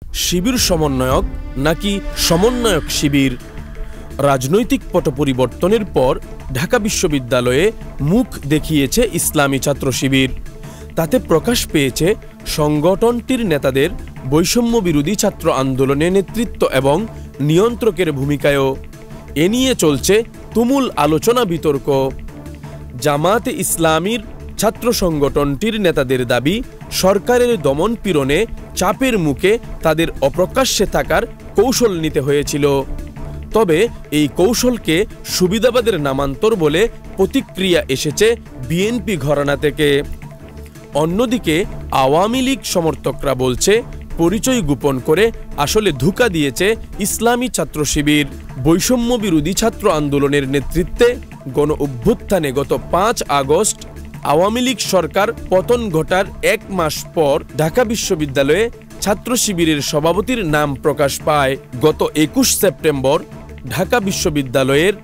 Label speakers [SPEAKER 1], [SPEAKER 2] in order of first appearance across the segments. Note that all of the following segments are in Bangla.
[SPEAKER 1] শিবির সমন্বয়ক নাকি সমন্বয়ক শিবির? রাজনৈতিক পট পরিবর্তনের পর ঢাকা বিশ্ববিদ্যালয়ে মুখ দেখিয়েছে ইসলামী ছাত্র শিবির। তাতে প্রকাশ পেয়েছে সংগঠনটির নেতাদের বৈষম্য বিরোধী ছাত্র আন্দোলনে নেতৃত্ব এবং নিয়ন্ত্রকের ভূমিকায়ও। এ নিয়ে চলছে তুমুল আলোচনা বিতর্ক। জামায়াতে ইসলামীর ছাত্র সংগঠনটির নেতাদের দাবি, সরকারের দমন পীড়নে চাপের মুখে তাদের অপ্রকাশ্যে থাকার কৌশল নিতে হয়েছিল। তবে এই কৌশলকে সুবিধাবাদের নামান্তর বলে প্রতিক্রিয়া এসেছে বিএনপি ঘরানা থেকে। অন্যদিকে আওয়ামী লীগ সমর্থকরা বলছে, পরিচয় গোপন করে আসলে ধোঁকা দিয়েছে ইসলামী ছাত্র শিবির। বৈষম্য বিরোধী ছাত্র আন্দোলনের নেতৃত্বে গণ অভ্যুত্থানে গত ৫ আগস্ট আওয়ামী লীগ সরকার পতন ঘটার ১ মাস পর ঢাকা বিশ্ববিদ্যালয়ে ছাত্র শিবিরের সভাপতির নাম প্রকাশ পায়। গত ২১ সেপ্টেম্বর ঢাকা বিশ্ববিদ্যালয়ের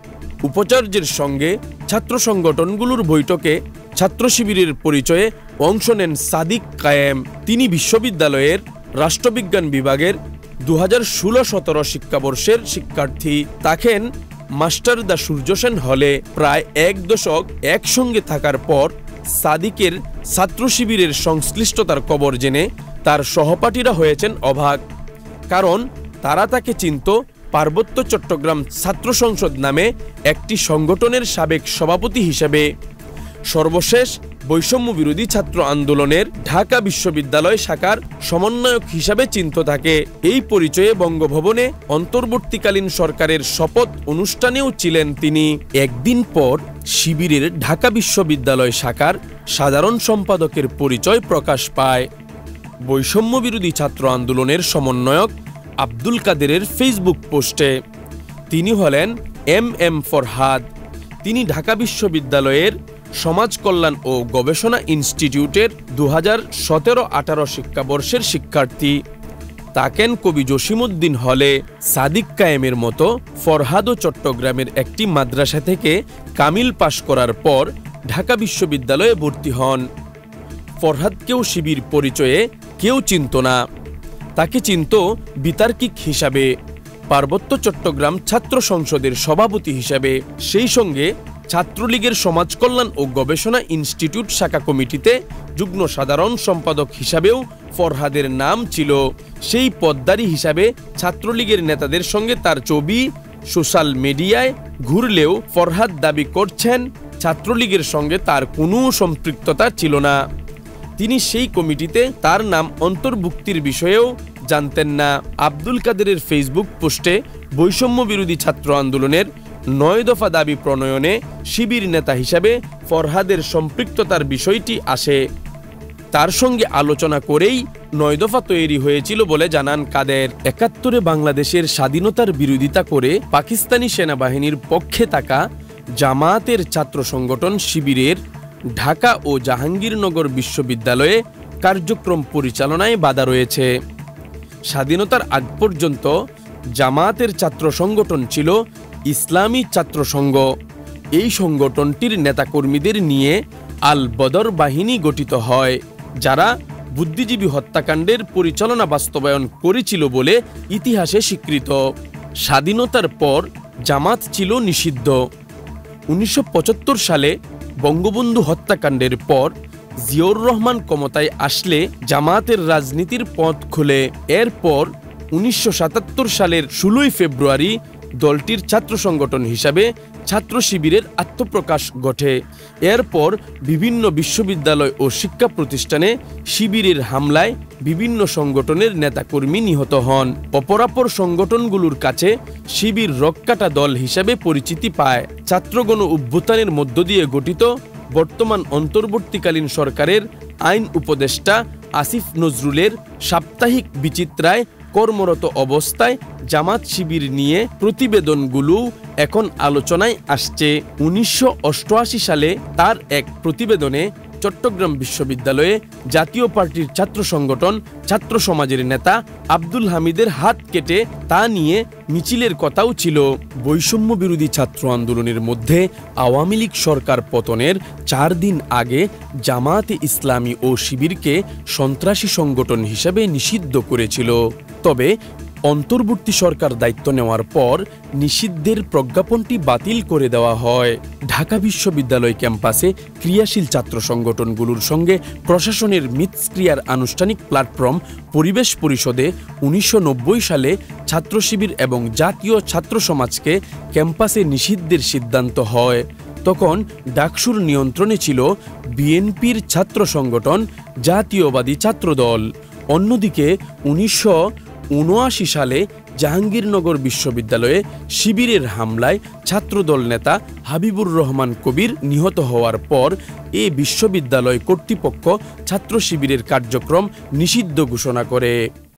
[SPEAKER 1] উপাচার্যের সঙ্গে ছাত্র সংগঠনগুলোর বৈঠকে ছাত্র শিবিরের পরিচয়ে অংশ নেন সাদিক কায়েম। তিনি বিশ্ববিদ্যালয়ের রাষ্ট্রবিজ্ঞান বিভাগের ২০১৬-১৭ শিক্ষাবর্ষের শিক্ষার্থী। থাকেন মাস্টারদা সূর্য সেন হলে। প্রায় ১ দশক একসঙ্গে থাকার পর সাদিকের ছাত্র শিবিরের সংশ্লিষ্টতার খবর জেনে তার সহপাঠীরা হয়েছেন অবাক। কারণ তারা তাকে চিনত পার্বত্য চট্টগ্রাম ছাত্র সংসদ নামে একটি সংগঠনের সাবেক সভাপতি হিসেবে। সর্বশেষ বৈষম্য বিরোধী ছাত্র আন্দোলনের ঢাকা বিশ্ববিদ্যালয় শাখার সমন্বয়ক হিসাবে চিহ্নিত থাকে। এই পরিচয়ে বঙ্গভবনে অন্তর্বর্তীকালীন সরকারের শপথ অনুষ্ঠানেও ছিলেন তিনি। একদিন পর শিবিরের ঢাকা বিশ্ববিদ্যালয় শাখার সাধারণ সম্পাদকের পরিচয় প্রকাশ পায়। বৈষম্য বিরোধী ছাত্র আন্দোলনের সমন্বয়ক আব্দুল কাদেরের ফেসবুক পোস্টে। তিনি হলেন এম ফরহাদ। তিনি ঢাকা বিশ্ববিদ্যালয়ের সমাজ কল্যাণ ও গবেষণা ইনস্টিটিউটের ২০১৭-১৮ শিক্ষাবর্ষের শিক্ষার্থী। থাকেন কবি জসিমউদ্দিন হলে। সাদিক কায়েমের মতো ফরহাদও চট্টগ্রামের একটি মাদ্রাসা থেকে কামিল পাশ করার পর ঢাকা বিশ্ববিদ্যালয়ে ভর্তি হন। ফরহাদকেও শিবির পরিচয়ে কেউ চিনত না। তাকে চিনত বিতার্কিক হিসাবে, পার্বত্য চট্টগ্রাম ছাত্র সংসদের সভাপতি হিসাবে। সেই সঙ্গে ছাত্রলীগের সমাজ কল্যাণ ও গবেষণা ইনস্টিটিউট শাখা কমিটিতে যুগ্ম সাধারণ সম্পাদক হিসাবেও ফরহাদের নাম ছিল। সেই পদধারী হিসাবে ছাত্রলীগের নেতাদের সঙ্গে তার ছবি সোশ্যাল মিডিয়ায় ঘুরলেও ফরহাদ দাবি করছেন ছাত্রলীগের সঙ্গে তার কোনো সম্পৃক্ততা ছিল না। তিনি সেই কমিটিতে তার নাম অন্তর্ভুক্তির বিষয়েও জানতেন না। আব্দুল কাদেরের ফেসবুক পোস্টে বৈষম্য বিরোধী ছাত্র আন্দোলনের ৯ দফা দাবি প্রণয়নে শিবির নেতা হিসাবে ফরহাদের সম্পৃক্ততার বিষয়টি আসে। তার সঙ্গে আলোচনা করেই ৯ দফা তৈরি হয়েছিল বলে জানান কাদের। ৭১-এ বাংলাদেশের স্বাধীনতার বিরোধিতা করে পাকিস্তানি সেনাবাহিনীর পক্ষে থাকা জামায়াতের ছাত্র সংগঠন শিবিরের ঢাকা ও জাহাঙ্গীরনগর বিশ্ববিদ্যালয়ে কার্যক্রম পরিচালনায় বাধা রয়েছে। স্বাধীনতার আগ পর্যন্ত জামায়াতের ছাত্র সংগঠন ছিল ইসলামী ছাত্র সংঘ। এই সংগঠনটির নেতাকর্মীদের নিয়ে আল বদর বাহিনী গঠিত হয়, যারা বুদ্ধিজীবী হত্যাকাণ্ডের পরিচালনা বাস্তবায়ন করেছিল বলে ইতিহাসে স্বীকৃত। স্বাধীনতার পর জামাত ছিল নিষিদ্ধ। ১৯৭৫ সালে বঙ্গবন্ধু হত্যাকাণ্ডের পর জিয়াউর রহমান ক্ষমতায় আসলে জামায়াতের রাজনীতির পথ খোলে। এরপর ১৯৭৭ সালের ১৬ ফেব্রুয়ারি দলটির ছাত্র সংগঠন হিসাবে ছাত্র শিবিরের আত্মপ্রকাশ ঘটে। এরপর বিভিন্ন বিশ্ববিদ্যালয় ও শিক্ষা প্রতিষ্ঠানে শিবিরের হামলায় বিভিন্ন সংগঠনের নেতাকর্মী নিহত হন। অপরাপর সংগঠনগুলোর কাছে শিবির রক্ষাটা দল হিসাবে পরিচিতি পায়। ছাত্রগণ অভ্যুত্থানের মধ্য দিয়ে গঠিত বর্তমান অন্তর্বর্তীকালীন সরকারের আইন উপদেষ্টা আসিফ নজরুলের সাপ্তাহিক বিচিত্রায় কর্মরত অবস্থায় জামাত শিবির নিয়ে প্রতিবেদনগুলো এখন আলোচনায় আসছে। ১৯৮৮ সালে তার এক প্রতিবেদনে চট্টগ্রাম বিশ্ববিদ্যালয়ে জাতীয় পার্টির ছাত্র সংগঠন ছাত্র সমাজের নেতা আব্দুল হামিদের হাত কেটে তা নিয়ে মিছিলের কথাও ছিল। বৈষম্য বিরোধী ছাত্র আন্দোলনের মধ্যে আওয়ামী লীগ সরকার পতনের 4 দিন আগে জামায়াতে ইসলামী ও শিবিরকে সন্ত্রাসী সংগঠন হিসেবে নিষিদ্ধ করেছিল। তবে অন্তর্বর্তী সরকার দায়িত্ব নেওয়ার পর নিষিদ্ধের প্রজ্ঞাপনটি বাতিল করে দেওয়া হয়। ঢাকা বিশ্ববিদ্যালয় ক্যাম্পাসে ক্রিয়াশীল ছাত্র সংগঠনগুলোর সঙ্গে প্রশাসনের মিথস্ক্রিয়ার আনুষ্ঠানিক প্ল্যাটফর্ম পরিবেশ পরিষদে 1990 সালে ছাত্র শিবির এবং জাতীয় ছাত্র সমাজকে ক্যাম্পাসে নিষিদ্ধের সিদ্ধান্ত হয়। তখন ডাকসুর নিয়ন্ত্রণে ছিল বিএনপির ছাত্র সংগঠন জাতীয়বাদী ছাত্রদল। অন্যদিকে 1979 সালে জাহাঙ্গীরনগর বিশ্ববিদ্যালয়ে শিবিরের হামলায় ছাত্রদল নেতা হাবিবুর রহমান কবির নিহত হওয়ার পর এ বিশ্ববিদ্যালয় কর্তৃপক্ষ ছাত্র শিবিরের কার্যক্রম নিষিদ্ধ ঘোষণা করে।